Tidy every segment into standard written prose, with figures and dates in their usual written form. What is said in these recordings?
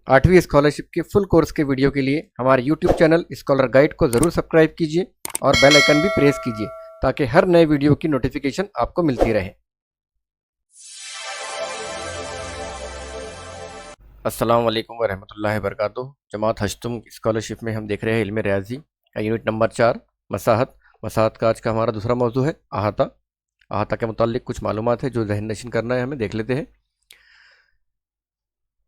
8वीं स्कॉलरशिप के full course के वीडियो के लिए हमारे यूट्यूब चैनल स्कॉलर गाइड को ज़रूर सब्सक्राइब कीजिए और बेल आइकन भी प्रेस कीजिए ताकि हर नए वीडियो की नोटिफिकेशन आपको मिलती रहे। अस्सलाम वालेकुम वरहमतुल्लाहि वबरकातुहू। जमात हश्तुम स्कॉलरशिप में हम देख रहे हैं इल्म रियाजी का यूनिट नंबर 4 मसाहत। मसाहत का आज का हमारा दूसरा मौजू है अहाता। अहाता के मुतालिक कुछ मालूमात है जो ज़हन नशीन करना है, हमें देख लेते हैं।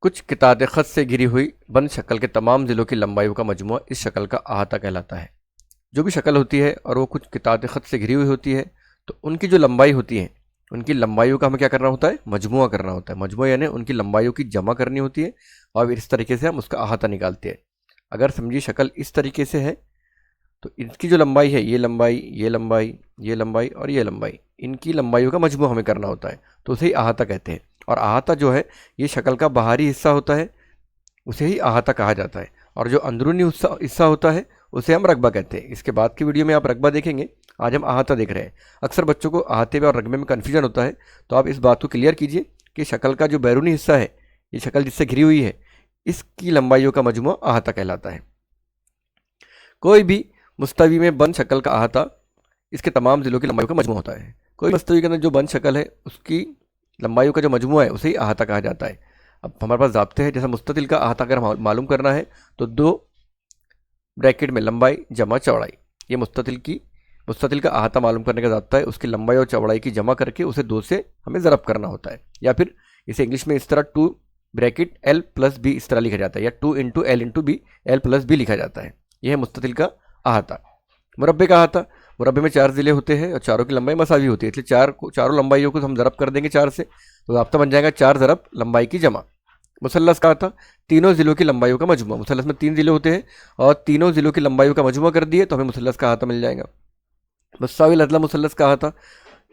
कुछ किताब ख़त से घिरी हुई बंद शक्ल के तमाम ज़िलों की लंबाइयों का मजमुआ इस शक्ल का अहाता कहलाता है। जो भी शक्ल होती है और वो कुछ किताब ख़त से घिरी हुई होती है तो उनकी जो लंबाई होती है उनकी लंबाइयों का हमें क्या करना होता है, मजमुआ करना होता है। मजमुआ यानी उनकी लंबाइयों की जमा करनी होती है और इस तरीके से हम उसका अहाता निकालते हैं। अगर समझिए शक्ल इस तरीके से है तो इसकी जो लंबाई है, ये लंबाई, ये लंबाई, ये लंबाई और ये लंबाई, इनकी लंबाइयों का मजमू हमें करना होता है, तो उसे ही अहाता कहते हैं। और अहाता जो है ये शक्ल का बाहरी हिस्सा होता है, उसे ही अहाता कहा जाता है। और जो अंदरूनी हिस्सा होता है उसे हम रकबा कहते हैं। इसके बाद की वीडियो में आप रकबा देखेंगे, आज हम अहाता देख रहे हैं। अक्सर बच्चों को अहाते में और रकबे में कन्फ्यूजन होता है, तो आप इस बात को क्लियर कीजिए कि शक्ल का जो बैरूनी हिस्सा है, ये शक्ल जिससे घिरी हुई है, इसकी लंबाइयों का मजमुआ अहाता कहलाता है। कोई भी मुस्तवी में बंद शक्ल का अहाता इसके तमाम ज़िलों की लंबाइयों का मजमू होता है। कोई मुस्तवी के अंदर जो बंद शक्ल है उसकी लंबाइयों का जो मजमुआ है उसे ही अहाता कहा जाता है। अब हमारे पास ज़ाब्ते हैं, जैसा मुस्ततिल का अहाता अगर मालूम करना है तो 2 ब्रैकेट में लंबाई जमा चौड़ाई, ये मुस्ततिल का अहाता मालूम करने का ज़ाब्ता है। उसकी लंबाई और चौड़ाई की जमा करके उसे 2 से हमें ज़रब करना होता है, या फिर इसे इंग्लिश में इस तरह 2 ब्रैकेट L प्लस बी इस तरह लिखा जाता है, या 2 into L into B, L plus B लिखा जाता है। यह है मुस्ततिल का अहाता। मुरब्बे का अहाता, मुरब्बे में 4 ज़िले होते हैं और चारों की लंबाई मसावी होती है, इसलिए चारों लंबाइयों को हम ज़रब कर देंगे 4 से, तो ज़ाब्ता बन जाएगा 4 ज़रब लंबाई की जमा। मुसल्लस का अहाता, तीनों ज़िलों की लंबाइयों का मजमुआ। मुसल्लस में 3 ज़िले होते हैं और तीनों ज़िलों की लंबाइयों का मजमुआ कर दिए तो हमें मुसल्लस का अहाता मिल जाएगा। मुस्साविल अदला मुसल्लस का अहाता,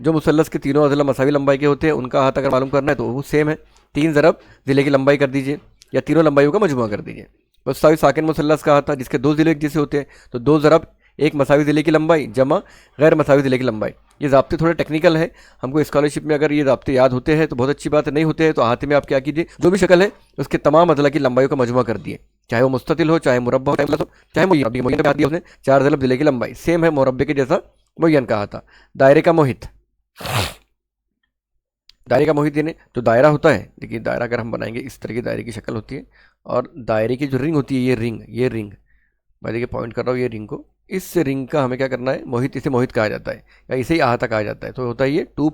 जो मुसल्लस के तीनों अदला मसावी लंबाई के होते हैं उनका अहाता अगर मालूम करना है तो वो सेम है, 3 ज़रब ज़िले की लंबाई कर दीजिए या तीनों लंबाइयों का मजमुआ कर दीजिए। मुस्सावी साकिन मुसल्लस का अहाता, जिसके 2 ज़िले एक जैसे होते हैं तो 2 ज़रब एक मसावी ज़िले की लंबाई जमा गैर मसावी ज़िले की लंबाई। ये ज़ाब्ते थोड़े टेक्निकल है, हमको स्कॉलरशिप में अगर ये ज़ाब्ते याद होते हैं तो बहुत अच्छी बात है, नहीं होते हैं तो अहाते में आप क्या कीजिए, जो भी शक्ल है उसके तमाम अदला की लंबाइयों का मजमुआ कर दिए, चाहे वो मुस्ततिल हो, चाहे मुरब्बा हो, चाहे मुय्यन का दिया उसने 4 ज़रब ज़िले की लंबाई सेम है मुरब्बे के जैसा मुय्यन का अहाता। दायरे का मोहित, दायरे का मोहित यानी जो दायरा होता है, देखिए दायरा अगर हम बनाएंगे इस तरह की दायरे की शक्ल होती है और दायरे की जो रिंग होती है, ये रिंग मैं देखिए पॉइंट कर रहा हूँ ये रिंग को, इस रिंग का हमें क्या करना है, मोहित, इसे मोहित कहा जाता है या इसे ही अहाता कहा जाता है। तो होता है ये 2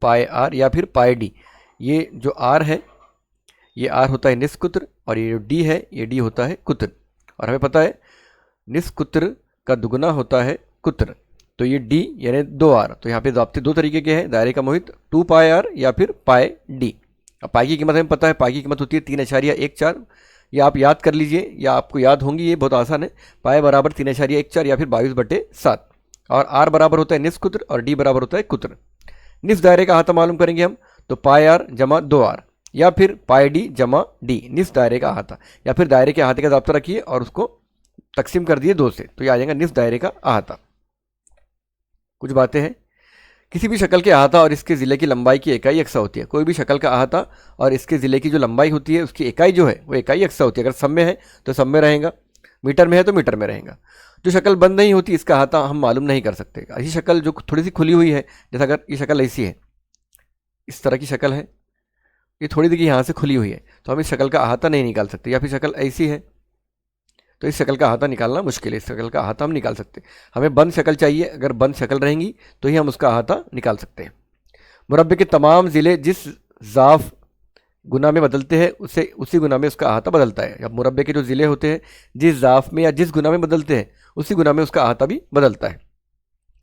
पाई आर या फिर पाई डी। ये जो आर है ये आर होता है निस्फ कुत्र और ये जो डी है ये डी होता है कुत्र। और हमें पता है निस्फ कुत्र का दुगुना होता है कुत्र, तो ये डी यानी 2 आर। तो यहाँ पे ज़ाब्ते 2 तरीके के हैं, दायरे का मोहित 2 पाई आर या फिर पाई डी। अब पाई की कीमत हमें पता है, पाई की कीमत होती है 3.14, ये आप याद कर लीजिए या आपको याद होंगी, ये बहुत आसान है। पाई बराबर 3.14 या फिर 22/7 और आर बराबर होता है निस्फ कुत्र और डी बराबर होता है कुत्र। निस्फ दायरे का अहाता मालूम करेंगे हम तो पाई आर जमा 2 आर या फिर पाई डी जमा डी, निस्फ दायरे का अहाता। या फिर दायरे के अहाते का ज़ाब्ता रखिए और उसको तकसीम कर दिए 2 से, तो ये आ जाएगा निस्फ दायरे का अहाता। कुछ बातें हैं, किसी भी शक्ल के अहाता और इसके ज़िले की लंबाई की इकाई यकसा होती है। कोई भी शक्ल का अहाता और इसके ज़िले की जो लंबाई होती है उसकी इकाई जो है वो इकाई यकसा होती है। अगर सम में है तो सम में रहेगा, मीटर में है तो मीटर में रहेगा। जो शक्ल बंद नहीं होती इसका अहाता हम मालूम नहीं कर सकते। ऐसी शक्ल जो थोड़ी सी खुली हुई है, जैसा अगर ये शक्ल ऐसी है, इस तरह की शक्ल है, ये थोड़ी देखिए यहाँ से खुली हुई है, तो हम इस शक्ल का अहाता नहीं निकाल सकते। या फिर शक्ल ऐसी है तो इस शक्ल का अहाता निकालना मुश्किल है, इस शक्ल का अहाता हम निकाल सकते हैं। हमें बंद शक्ल चाहिए, अगर बंद शक्ल रहेंगी तो ही हम उसका अहाता निकाल सकते हैं। मुरब्बे के तमाम ज़िले जिस ज़ाफ गुना में बदलते हैं उसे उसी गुना में उसका अहाता बदलता है। अब मुरब्बे के जो ज़िले होते हैं जिस ज़ाफ में या जिस गुना में बदलते हैं उसी गुना में उसका अहाता भी बदलता है।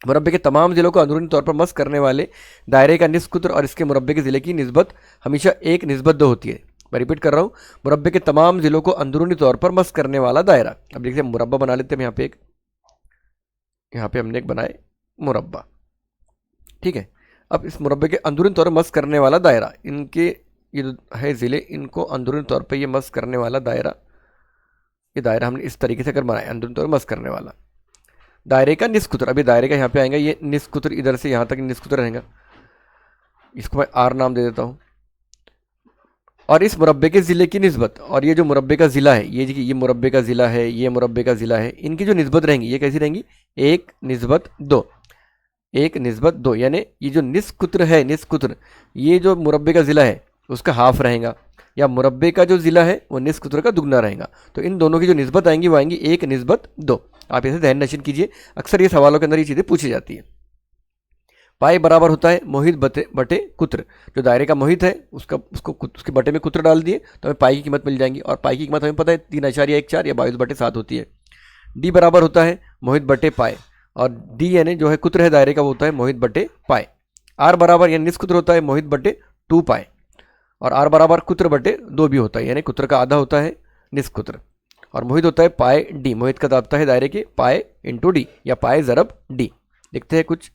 मुरब्बे के तमाम ज़िलों को अंदरूनी तौर पर मस करने वाले दायरे का निस्फ कुत्र और इसके मुरब्बे के ज़िले की निस्बत हमेशा 1:2 होती है। मैं रिपीट कर रहा हूँ, मुरब्बे के तमाम ज़िलों को अंदरूनी तौर पर मस करने वाला दायरा। अब देखिए मुरब्बा बना लेते हैं, यहाँ पे हमने एक बनाए मुरब्बा, ठीक है। अब इस मुरब्बे के अंदरूनी तौर पर मस करने वाला दायरा, इनके ये जो है ज़िले, इनको अंदरूनी तौर पर ये मस करने वाला दायरा, ये दायरा हमने इस तरीके से अगर बनाया अंदरूनी तौर पर मस करने वाला दायरे का निस्फ कुत्र। अभी दायरे का यहाँ पे आएगा, ये निस्फ कुत्र इधर से यहाँ तक निस्फ कुत्र रहेगा, इसको मैं आर नाम दे देता हूँ। और इस मुरब्बे के ज़िले की निस्बत, और ये जो मुरब्बे का ज़िला है, ये मुरब्बे का ज़िला है, ये मुरब्बे का ज़िला है, इनकी जो निस्बत रहेंगी ये कैसी रहेंगी, 1:2, 1:2, यानी ये जो निस्कुत्र है, निस्कुत्र ये जो मुरब्बे का ज़िला है उसका हाफ रहेगा, या मुरब्बे का जो ज़िला है वो निस्कुत्र का दुगना रहेगा। तो इन दोनों की जो निस्बत आएंगी वो आएंगी 1:2। आप इसे ध्यान नशीन कीजिए, अक्सर ये सवालों के अंदर ये चीज़ें पूछी जाती है। पाई बराबर होता है मोहित बटे कुत्र, जो दायरे का मोहित है उसके बटे में कुत्र डाल दिए तो हमें पाई की कीमत मिल जाएंगी, और पाई की कीमत हमें पता है 3.14 या 22/7 होती है। डी बराबर होता है मोहित बटे पाए, और डी यानी जो है कुत्र है दायरे का वो होता है मोहित बटे पाए। आर बराबर यानी निष्कुत्र होता है मोहित बटे 2 पाए, और आर बराबर कुत्र बटे 2 भी होता है, यानी कुत्र का आधा होता है निष्कुत्र, और मोहित होता है पाए डी, मोहित का दापता है दायरे के पाए इंटू डी, या पाए ज़रब डी। देखते हैं कुछ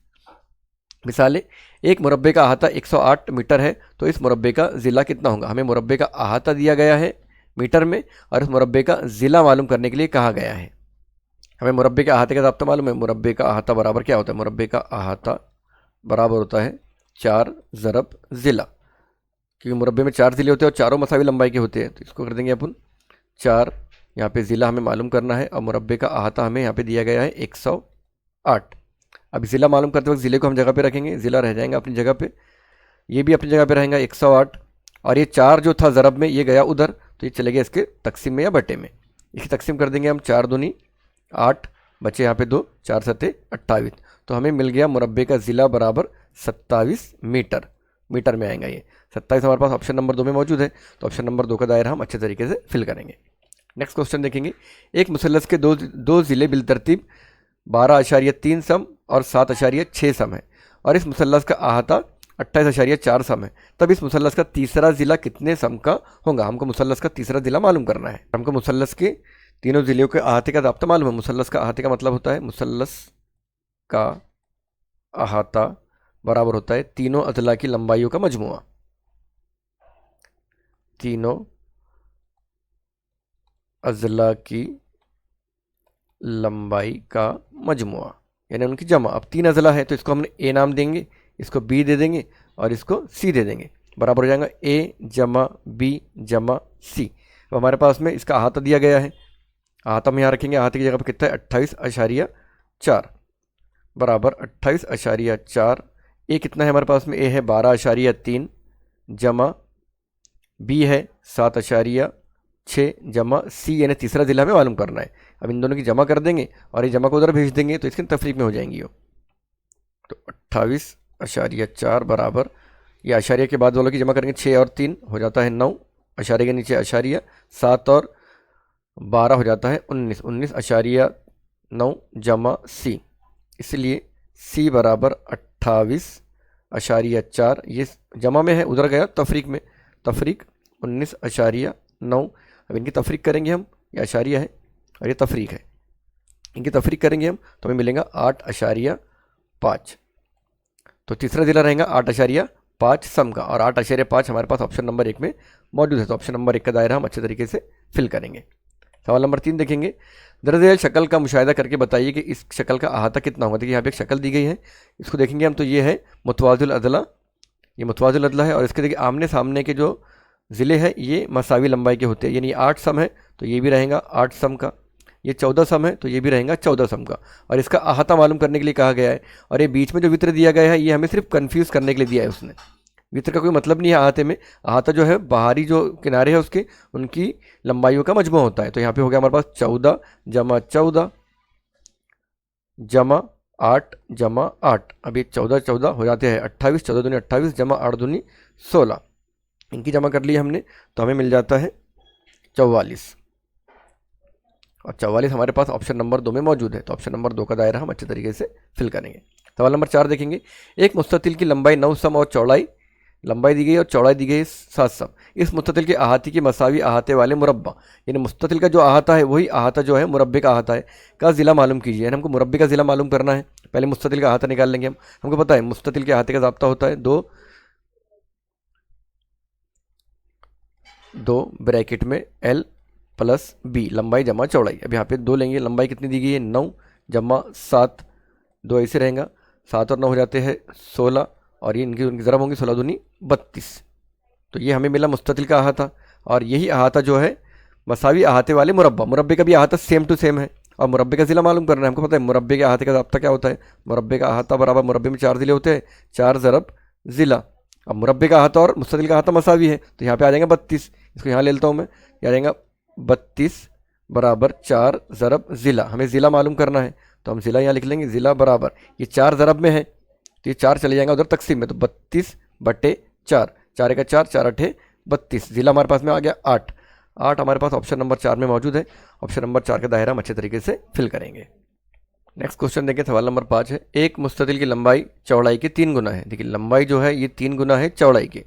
मिसालें। एक मुरब्बे का अहाता 108 मीटर है, तो इस मुरब्बे का ज़िला कितना होगा। हमें मुरब्बे का अहाता दिया गया है मीटर में, और इस मुरब्बे का ज़िला मालूम करने के लिए कहा गया है। हमें मुरब्बे के अहाते का ज़ाब्ता मालूम है, मुरब्बे का अहाता बराबर क्या होता है, मुरब्बे का अहाता बराबर होता है 4 ज़रब ज़िला, क्योंकि मुरब्बे में 4 ज़िले होते हैं और चारों मसावी लंबाई के होते हैं। तो इसको कर देंगे अपन 4, यहाँ पे ज़िला हमें मालूम करना है, और मुरब्बे का अहाता हमें यहाँ पे दिया गया है 108। अब ज़िला मालूम करते वक्त ज़िले को हम जगह पे रखेंगे, ज़िला रह जाएगा अपनी जगह पे, ये भी अपनी जगह पे रहेगा 108, और ये 4 जो था ज़रब में ये गया उधर, तो ये चले गया इसके तकसीम में या बटे में। इसे तकसीम कर देंगे हम, 4 दूनी 8, बचे यहाँ पे 2, 4 सत्ते 28, तो हमें मिल गया मुरब्बे का ज़िला बराबर 27 मीटर। मीटर में आएगा ये 27 हमारे पास ऑप्शन नंबर 2 में मौजूद है, तो ऑप्शन नंबर 2 का दायरा हम अच्छे तरीके से फिल करेंगे। नेक्स्ट क्वेश्चन देखेंगे। एक मुसल्लस के दो ज़िले बिलतरतीब 12.3 सम और 7.6 सम है, और इस मुसल्लस का अहाता 28.4 सम है, तब इस मुसल्लस का तीसरा ज़िला कितने सम का होगा। हमको मुसल्लस का तीसरा ज़िला मालूम करना है। हमको मुसल्लस के तीनों ज़िलों के अहाते का ज़ाब्ता मालूम है। मुसल्लस का अहाते का मतलब होता है, मुसल्लस का अहाता बराबर होता है तीनों अज़ला की लंबाइयों का मजमुआ, तीनों अज़ला की लंबाई का मजमुआ, यानी उनकी जमा। अब 3 अज़ला है तो इसको हमने ए नाम देंगे, इसको बी दे देंगे और इसको सी दे देंगे, बराबर हो जाएगा ए जमा बी जमा सी। अब हमारे पास में इसका अहाता दिया गया है, अहाता हम यहाँ रखेंगे, अहाते की जगह पर कितना है 28.4 बराबर 28.4। ए कितना है हमारे पास में, ए है 12.3 जमा बी है 7.6 जमा सी, यानी तीसरा ज़िला हमें मालूम करना है। अब इन दोनों की जमा कर देंगे और ये जमा को उधर भेज देंगे तो इसकी तफरीक में हो जाएंगी वो। तो 28.4 बराबर, ये आशारिया के बाद वालों की जमा करेंगे, 6 और 3 हो जाता है 9, आशारिया के नीचे आशारिया, 7 और 12 हो जाता है 19, 19.9 जमा सी, इसलिए सी बराबर 28.4। ये जमा में है उधर गया तफरीक में, तफरीक 19.9। अब इनकी तफरीक करेंगे हम, ये आशारिया है और ये तफरीक है, इनकी तफरीक करेंगे हम तो हमें मिलेगा 8.5। तो तीसरा ज़िला रहेगा 8.5 सम का, और 8.5 हमारे पास ऑप्शन नंबर 1 में मौजूद है, तो ऑप्शन नंबर 1 का दायरा हम अच्छे तरीके से फिल करेंगे। सवाल नंबर 3 देखेंगे। दरअसल शक्ल का मुशाहिदा करके बताइए कि इस शक्ल का अहाता कितना होगा। देखिए यहाँ पे एक शक्ल दी गई है, इसको देखेंगे हम तो ये है मुतवाज़िल अदला, ये मुतवाज़िल अदला है, और इसके देखिए आमने सामने के जो ज़िले हैं ये मसावी लंबाई के होते हैं, यानी 8 सम है तो ये भी रहेगा 8 सम का, ये 14 सम है तो ये भी रहेगा 14 सम का, और इसका अहाता मालूम करने के लिए कहा गया है। और ये बीच में जो वित्र दिया गया है ये हमें सिर्फ कन्फ्यूज़ करने के लिए दिया है उसने, वित्र का कोई मतलब नहीं है अहाते में। अहाता जो है बाहरी जो किनारे हैं उसके, उनकी लंबाइयों का मजमू होता है। तो यहाँ पे हो गया हमारे पास 14 जमा 14 जमा 8 जमा 8, अब ये 14 14 हो जाते हैं 28, 14 दूनी 28 जमा 8 दूनी 16, इनकी जमा कर ली हमने तो हमें मिल जाता है 44, और 44 हमारे पास ऑप्शन नंबर 2 में मौजूद है, तो ऑप्शन नंबर 2 का दायरा हम अच्छे तरीके से फिल करेंगे। सवाल नंबर 4 देखेंगे। एक मुस्ततिल की लंबाई 9 सम और चौड़ाई, लंबाई दी गई और चौड़ाई दी गई 7 सम, इस मुस्ततिल के अहाते की मसावी अहाते वाले मुरब्बा, यानी मुस्ततिल का जो अहाता है वही अहाता जो है मुरब्बे का अहाता है, का ज़िला मालूम कीजिए। यानी हमको मुरब्बे का ज़िला मालूम करना है, पहले मुस्ततिल का अहाता निकाल लेंगे हम। हमको पता है मुस्ततिल के अहाते का ज़ाब्ता होता है 2 ब्रैकेट में L प्लस B, लंबाई जमा चौड़ाई। अब यहाँ पे 2 लेंगे, लंबाई कितनी दी गई है 9 जमा 7, 2 ऐसे रहेगा, 7 और 9 हो जाते हैं 16, और ये इनकी उनकी ज़रब होंगी 16 दूनी 32, तो तो ये हमें मिला मुस्ततिल का अहाता, और यही अहाता जो है मसावी अहाते वाले मुरब्बा, मुरब्बे का भी अहाता सेम टू सेम है, और मुरब्बे का ज़िला मालूम करना है। हमको पता है मुरब्बे के अहाते का ज़ाब्ता क्या होता है, मुरब्बे का अहाता बराबर मुरब्बे में 4 ज़िले होते हैं, 4 ज़रब ज़िला। अब मुरब्बे का अहाता और मुस्ततिल का अहाता मसावी है, तो यहाँ पे आ जाएगा 32, इसको यहाँ ले लेता हूँ मैं, ये आ जाएगा 32 बराबर 4 ज़रब ज़िला। हमें ज़िला मालूम करना है, तो हम ज़िला यहाँ लिख लेंगे, ज़िला बराबर ये 4 ज़रब में है, तो ये 4 चले जाएगा उधर तकसीम में, तो 32/4, 4 का 4, 4 8 32। ज़िला हमारे पास में आ गया 8, 8 हमारे पास ऑप्शन नंबर 4 में मौजूद है। ऑप्शन नंबर 4 का दायरा हम अच्छे तरीके से फिल करेंगे। नेक्स्ट क्वेश्चन देखें, सवाल नंबर 5 है, एक मुस्ततिल की लंबाई चौड़ाई के 3 गुना है। देखिए लंबाई जो है ये 3 गुना है चौड़ाई के,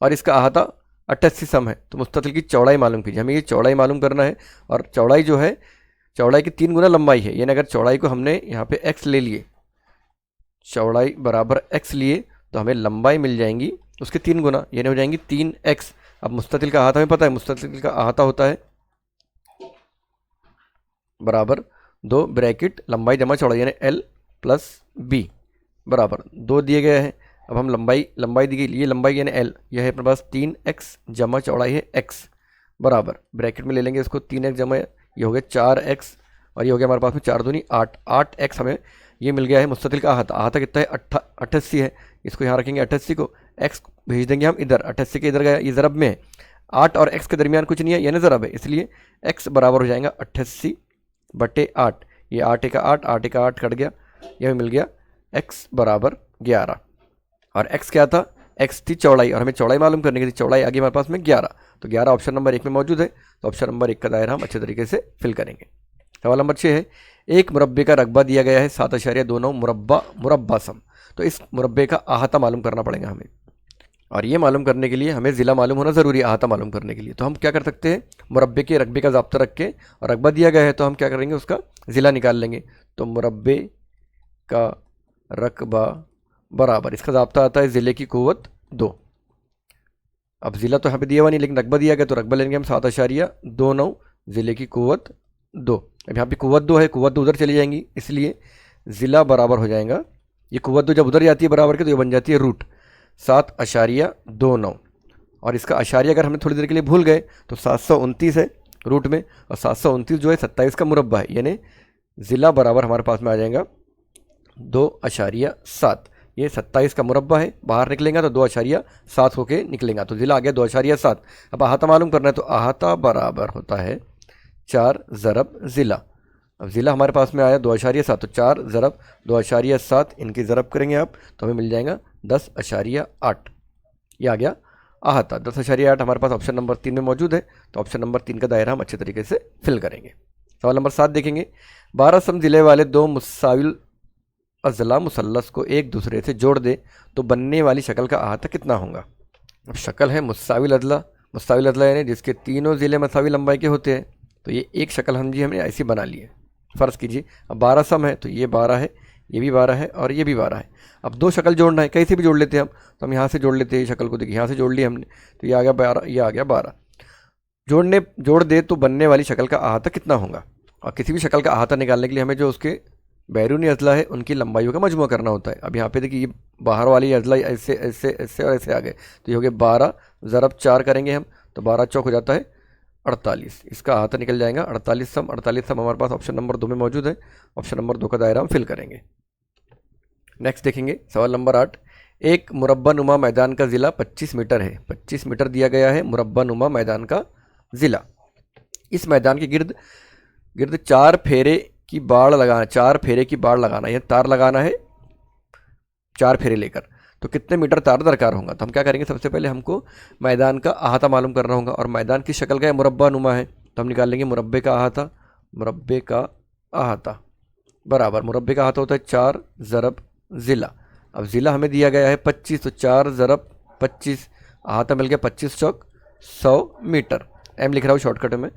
और इसका अहाता 88 सम है, तो मुस्ततिल की चौड़ाई मालूम कीजिए। हमें ये चौड़ाई मालूम करना है, और चौड़ाई जो है चौड़ाई की 3 गुना लंबाई है, यानी अगर चौड़ाई को हमने यहाँ पे x ले लिए, चौड़ाई बराबर x लिए, तो हमें लंबाई मिल जाएंगी उसके 3 गुना, यानी हो जाएंगी 3x। अब मुस्ततिल का अहाता हमें पता है, मुस्ततिल का अहाता होता है बराबर 2 ब्रैकेट लंबाई जमा चौड़ाई, यानी l + b बराबर 2 दिए गए हैं। अब हम लंबाई दी गई, ये लंबाई यानी l, यह है अपने पास 3x जमा चौड़ाई है x बराबर ब्रैकेट में ले लेंगे इसको, 3x जमा ये हो गया 4x, और ये हो गया हमारे पास में 4 दूनी 8, 8x हमें ये मिल गया है मुस्ततिल का अहाता। अहाता कितना है 88 है, इसको यहाँ रखेंगे 88 को, x भेज देंगे हम इधर, 88 के इधर गया, ये ज़रब में है, 8 और x के दरमियान कुछ नहीं है, यानी ज़रब है, इसलिए x बराबर हो जाएगा 88/8। ये 8 एक 8, 8 एक 8 कट गया, यह मिल गया x बराबर 11, और x क्या था, x थी चौड़ाई, और हमें चौड़ाई मालूम करने की थी, चौड़ाई आ गई हमारे पास में 11, तो 11 ऑप्शन नंबर 1 में मौजूद है, तो ऑप्शन नंबर 1 का दायरा हम अच्छे तरीके से फिल करेंगे। सवाल नंबर 6 है, एक मुरब्बे का रकबा दिया गया है 7.29 मुरब्बा सम, तो इस मुरब्बे का अहाता मालूम करना पड़ेगा हमें, और ये मालूम करने के लिए हमें ज़िला मालूम होना ज़रूरी है अहाता मालूम करने के लिए। तो हम क्या कर सकते हैं, मुरब्बे के रकबे का ज़ाब्ता रख के, और रकबा दिया गया है तो हम क्या करेंगे, उसका ज़िला निकाल लेंगे। तो मुरब्बे का रकबा बराबर, इसका ज़ाब्ता आता है ज़िले की क़ुव्वत 2। अब ज़िला तो यहाँ पे दिया हुआ नहीं, लेकिन रकबा दिया गया, तो रकबा लेंगे हम 7.29 ज़िले की क़ुव्वत 2। अब यहाँ पे क़ुव्वत 2 है, क़ुव्वत 2 उधर चली जाएंगी, इसलिए ज़िला बराबर हो जाएगा, ये क़ुव्वत 2 जब उधर जाती है बराबर के, तो ये बन जाती है √7.29, और इसका अशारिया अगर हमें थोड़ी देर के लिए भूल गए तो 729 है रूट में, और 729 जो है 27 का मुरब्बा है, यानी ज़िला बराबर हमारे पास में आ जाएगा 2.7। ये 27 का मुरब्बा है, बाहर निकलेगा तो 2.7 होके निकलेगा, तो ज़िला आ गया 2.7। अब अहाता मालूम करना है, तो अहाता बराबर होता है 4 ज़रब ज़िला। अब ज़िला हमारे पास में आया 2.7, तो 4 ज़रब 2.7, इनकी ज़रब करेंगे आप, तो हमें मिल जाएगा 10.8। ये आ गया अहाता। 10.8 हमारे पास ऑप्शन नंबर 3 में मौजूद है, तो ऑप्शन नंबर 3 का दायरा हम अच्छे तरीके से फिल करेंगे। सवाल नंबर 7 देखेंगे, 12 सम ज़िले वाले 2 मुसाविल अज़ला मुसल्लस को एक दूसरे से जोड़ दे तो बनने वाली शक्ल का अहाता कितना होगा। अब शक्ल है मुसाविल अज़ला यानी जिसके तीनों ज़िले मसावी लंबाई के होते हैं, तो ये एक शक्ल हमने ऐसी बना ली है। फ़र्ज़ कीजिए अब 12 सम है, तो ये 12 है, ये भी 12 है, और ये भी 12 है। अब 2 शक्ल जोड़ना है, कहीं से भी जोड़ लेते हैं हम, तो हम यहाँ से जोड़ लेते हैं शक्ल को, देखिए यहाँ से जोड़ लिया हमने, तो ये आ गया 12, ये आ गया 12। जोड़ दे तो बनने वाली शक्ल का अहाता कितना होगा। और किसी भी शक्ल का अहाता निकालने के लिए हमें जो उसके बैरूनी अज़ला है उनकी लंबाइयों का मजमूआ करना होता है। अब यहाँ पे देखिए ये बाहर वाली अज़ला ऐसे ऐसे ऐसे और ऐसे आ गए, तो ये हो गए 12 ज़रब 4 करेंगे हम, तो 12 चौक हो जाता है 48, इसका अहाता निकल जाएगा 48 सम। 48 सम हमारे पास ऑप्शन नंबर 2 में मौजूद है, ऑप्शन नंबर 2 का दायरा हम फिल करेंगे। नेक्स्ट देखेंगे सवाल नंबर 8, एक मुरब्बा नुमा मैदान का ज़िला 25 मीटर है। 25 मीटर दिया गया है मुरब्बा नुमा मैदान का ज़िला। इस मैदान के गिर्द 4 फेरे की बाड़ लगाना, 4 फेरे की बाड़ लगाना, यह तार लगाना है 4 फेरे लेकर, तो कितने मीटर तार दरकार होगा। तो हम क्या करेंगे, सबसे पहले हमको मैदान का अहाता मालूम करना होगा, और मैदान की शक्ल का मुरब्बा नुमा है, तो हम निकाल लेंगे मुरब्बे का अहाता। मुरब्बे का अहाता बराबर, मुरब्बे का अहाता होता है 4 ज़रब ज़िला। अब ज़िला हमें दिया गया है 25, तो 4 ज़रब 25, अहाता मिल गया 25 चौक 100 मीटर। एम लिख रहा हूँ शॉर्टकट में।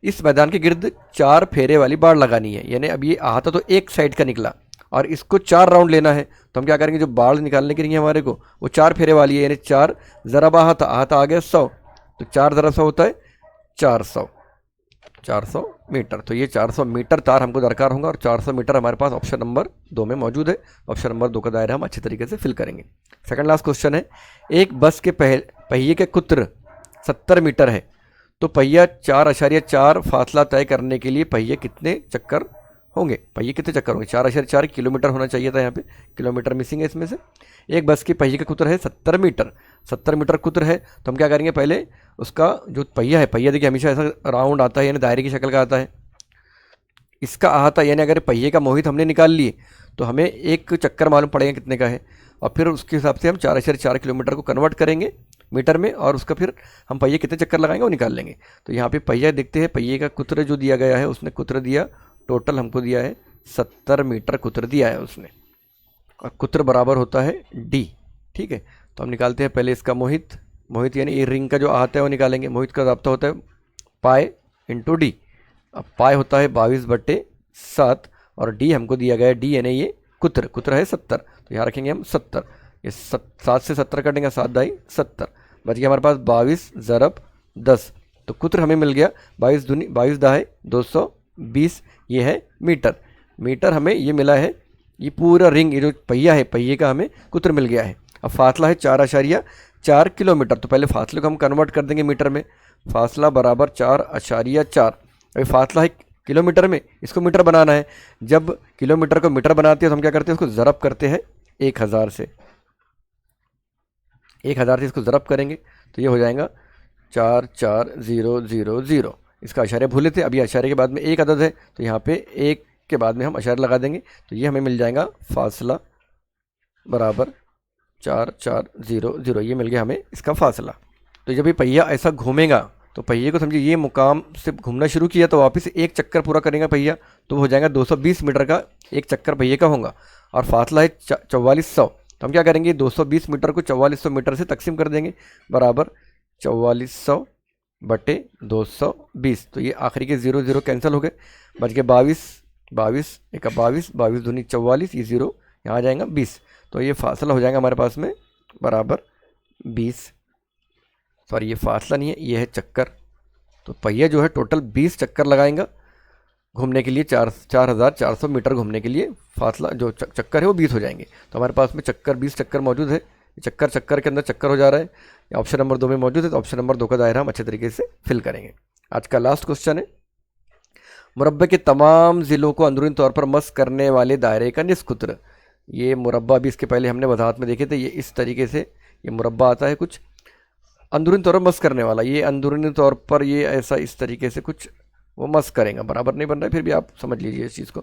इस मैदान के गिर्द 4 फेरे वाली बाड़ लगानी है, यानी अब ये अहाता तो एक साइड का निकला और इसको 4 राउंड लेना है, तो हम क्या करेंगे, जो बाड़ निकालने के लिए हमारे को वो 4 फेरे वाली है, यानी 4 ज़रब अहाता, अहाता आ गया 100, तो 4 ज़रब 100 होता है 400 मीटर। तो ये 400 मीटर तार हमको दरकार होगा, और 400 मीटर हमारे पास ऑप्शन नंबर 2 में मौजूद है। ऑप्शन नंबर 2 का दायरा हम अच्छे तरीके से फिल करेंगे। सेकंड लास्ट क्वेश्चन है, एक बस के पहिए का कुत्र 70 मीटर है, तो पहिया 4.4 फासला तय करने के लिए पहिए कितने चक्कर होंगे? पहिए कितने चक्कर होंगे? 4.4 किलोमीटर होना चाहिए था, यहाँ पे किलोमीटर मिसिंग है इसमें से। एक बस की पहिए का कुत्र है 70 मीटर, 70 मीटर कुत्र है, तो हम क्या करेंगे, पहले उसका जो पहिया है, पहिया देखिए हमेशा ऐसा राउंड आता है, यानी दायरे की शक्ल का आता है। इसका अहाता यानी अगर पहिए का मोहित हमने निकाल लिए तो हमें एक चक्कर मालूम पड़ेगा कितने का है, और फिर उसके हिसाब से हम 4.4 किलोमीटर को कन्वर्ट करेंगे मीटर में, और उसका फिर हम पहिए कितने चक्कर लगाएंगे वो निकाल लेंगे। तो यहाँ पे पहिया देखते हैं, पहिए का कुत्र जो दिया गया है, उसने कुत्र दिया, टोटल हमको दिया है 70 मीटर कुत्र दिया है उसने, और कुत्र बराबर होता है डी। ठीक है, तो हम निकालते हैं पहले इसका मोहित, मोहित यानी ये रिंग का जो आता है वो निकालेंगे। मोहित का जाब्ता होता है पाए इंटू डी। अब पाए होता है 22/7, और डी हमको दिया गया है, डी यानी ये कुत्र, कुत्र है 70, तो यहाँ रखेंगे हम 70। ये 7 से 70 कटेंगे, 7 दाई 70, बच गया हमारे पास 22 ज़रब 10, तो कुत्र हमें मिल गया 22 दाहे 220, ये है मीटर। मीटर हमें ये मिला है, ये पूरा रिंग, ये जो पहिया है पहिए का हमें कुत्र मिल गया है। अब फासला है 4.4 किलोमीटर, तो पहले फासले को हम कन्वर्ट कर देंगे मीटर में, फासला बराबर 4.4। अभी फासला है किलोमीटर में, इसको मीटर बनाना है। जब किलोमीटर को मीटर बनाते हैं तो हम क्या करते हैं, उसको ज़रब करते हैं 1000 से, 1000 से इसको ज़रब करेंगे तो ये हो जाएगा 44000। इसका अशारे भूले थे, अभी अशारे के बाद में एक अदद है, तो यहाँ पे एक के बाद में हम अशारे लगा देंगे, तो ये हमें मिल जाएगा फासला बराबर 4400, ये मिल गया हमें इसका फासला। तो जब ये पहिया ऐसा घूमेगा तो पहिए को समझिए, ये मुकाम से घूमना शुरू किया तो वापस एक चक्कर पूरा करेगा पहिया, तो हो जाएगा 220 मीटर का एक चक्कर पहिए का होगा, और फासला है 4400, तो हम क्या करेंगे 220 मीटर को 4400 मीटर से तकसीम कर देंगे, बराबर 4400 बटे 220, तो ये आखिरी के 0 0 कैंसिल हो गए, बच गए 22 22 एक 22 22 दूनी 44, ये 0 यहाँ आ जाएगा 20, तो ये फासला हो जाएगा हमारे पास में बराबर 20। सॉरी, ये फासला नहीं है, ये है चक्कर। तो पहिया जो है टोटल 20 चक्कर लगाएगा घूमने के लिए, 4400 मीटर घूमने के लिए फासला जो चक्कर है वो 20 हो जाएंगे। तो हमारे पास में चक्कर 20 चक्कर मौजूद है, चक्कर चक्कर के अंदर चक्कर हो जा रहा है, ऑप्शन नंबर 2 में मौजूद है, तो ऑप्शन नंबर 2 का दायरा हम अच्छे तरीके से फिल करेंगे। आज का लास्ट क्वेश्चन है, मुरब्बे के तमाम ज़िलों को अंदरूनी तौर पर मस करने वाले दायरे का निस्फ कुत्र। ये मुरब्बा भी इसके पहले हमने वजाहत में देखे थे, ये इस तरीके से ये मुरब्बा आता है कुछ अंदरूनी तौर पर मस करने वाला, ये अंदरूनी तौर पर ये ऐसा इस तरीके से कुछ वो मस करेगा, बराबर नहीं बन रहा है, फिर भी आप समझ लीजिए इस चीज़ को।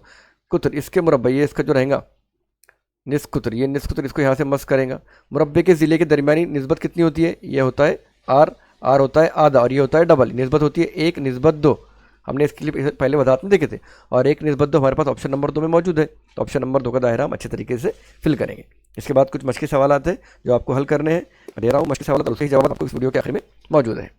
कुत्र इसके मुरब्बे, ये इसका जो रहेगा निस्फ कुत्र, ये निस्फ कुत्र इसको यहाँ से मस करेगा। मुरब्बे के ज़िले के दरमियानी निस्बत कितनी होती है, ये होता है आर होता है आधा, और ये होता है डबल। निस्बत होती है 1:2, हमने इसके लिए पहले वजाहत में देखे थे, और 1:2 हमारे पास ऑप्शन नंबर 2 में मौजूद है, तो ऑप्शन नंबर 2 का दायरा हम अच्छे तरीके से फिल करेंगे। इसके बाद कुछ मशक़ी सवाल आते हैं जो आपको हल करने हैं, दे रहा हूँ मशक़ी सवाल, और उसके जवाब आपको इस वीडियो के आखिर में मौजूद है।